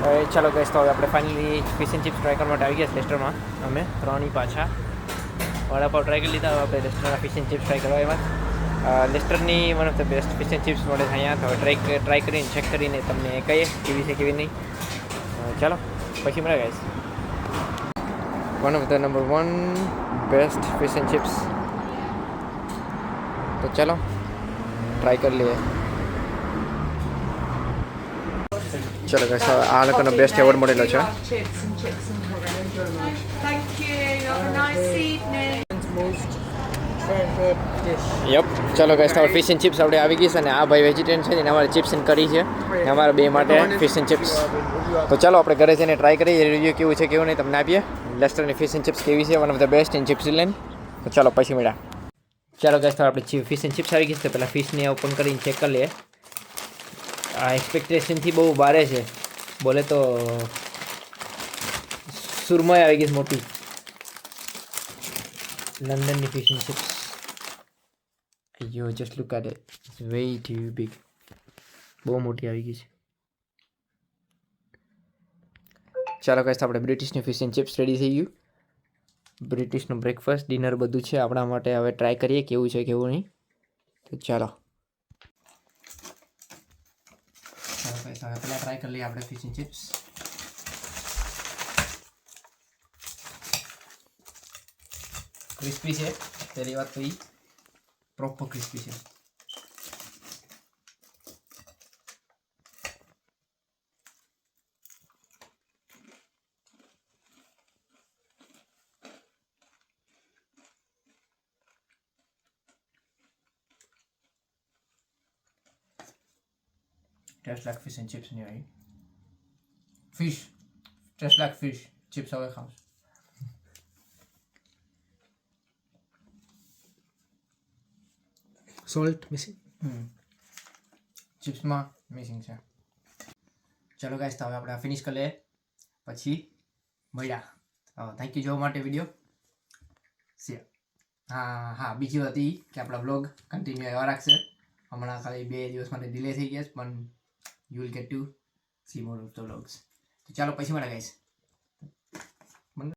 ચાલો ગાઈસ, તો હવે આપણે finally fish and chips try કરવા માટે આવી ગયા લેસ્ટરમાં. અમે 3 પાછા વડાપાવ ટ્રાય કરી લીધા. હવે આપણે લેસ્ટરના ફિશ એન્ડ ચિપ્સ ટ્રાય કરવા આવ્યા. લેસ્ટરની one of the best fish and chips મળે છે અહીંયા. તો હવે ટ્રાય કરીને ચેક કરીને તમને કહીએ કેવી છે કેવી નહીં. ચાલો પછી મળે guys. One of the number 1 best fish and chips. તો ચાલો ટ્રાય કરી લઈએ. ચલો ગાઈસ, આ લોકોનો બેસ્ટ એવોર્ડ મળેલો છે. યપ, ચલો ગાઈસ, તો ફિશ એન્ડ ચિપ્સ આપણે આવી ગઈ છે અને આ ભાઈ વેજીટેરિયન છે ને અમારે ચિપ્સ એન્ડ કરી છે ને અમારા બે માટે ફિશ એન્ડ ચિપ્સ. તો ચાલો આપણે ઘરે જઈને ટ્રાય કરીએ, રિવ્યૂ કેવું છે કેવું નહીં તમને આપીએ. લેસ્ટરની ફિશ એન્ડ ચિપ્સ કેવી છે, one of the best in chips lane. તો ચાલો પછી મળ્યા. ચાલો ગાઈસ, તો આપણે ફિશ એન્ડ ચિપ્સ આવી ગઈ છે. પહેલાં ફિશને ઓપન કરીને ચેક કરી લઈએ. આ એક્સપેક્ટેશનથી બહુ બારે છે, બોલે તો સુરમઈ આવી ગઈ છે મોટી. લંડનની ફિશ એન્ડ ચિપ્સ. અయ్યો, just look at it, it's very too big. બહુ મોટી આવી ગઈ છે. ચાલો ગાઈસ, આપણે બ્રિટિશની ફિશ એન્ડ ચિપ્સ રેડી થઈ ગયું. બ્રિટિશનું બ્રેકફાસ્ટ ડિનર બધું છે આપણા માટે. હવે ટ્રાય કરીએ કેવું છે કેવું નહીં. તો ચાલો હવે પહેલાં ટ્રાય કરી લઈએ આપણે ફિશ એન્ડ ચિપ્સ. ક્રિસ્પી છે, પહેલી વાત તો એ પ્રોપર ક્રિસ્પી છે. Taste like fish and chips નહીં આવી. Fish taste like fish chips હવે ખાઉં. Salt missing. ચિપ્સમાં મિસિંગ છે. ચલો ગાઈસ, તો હવે આપણે ફિનિશ કરી લઈએ પછી મળ્યા. થેન્ક યુ જોવા માટે વિડીયો. હા, બીજી વાત એ કે આપણા બ્લોગ કન્ટિન્યુ એવા રાખશે. હમણાં ખાલી 2 દિવસ માટે ડિલે થઈ ગયા છે, પણ you will get to see more of the vlogs. તો ચાલો પછી મળે ગાઈસ.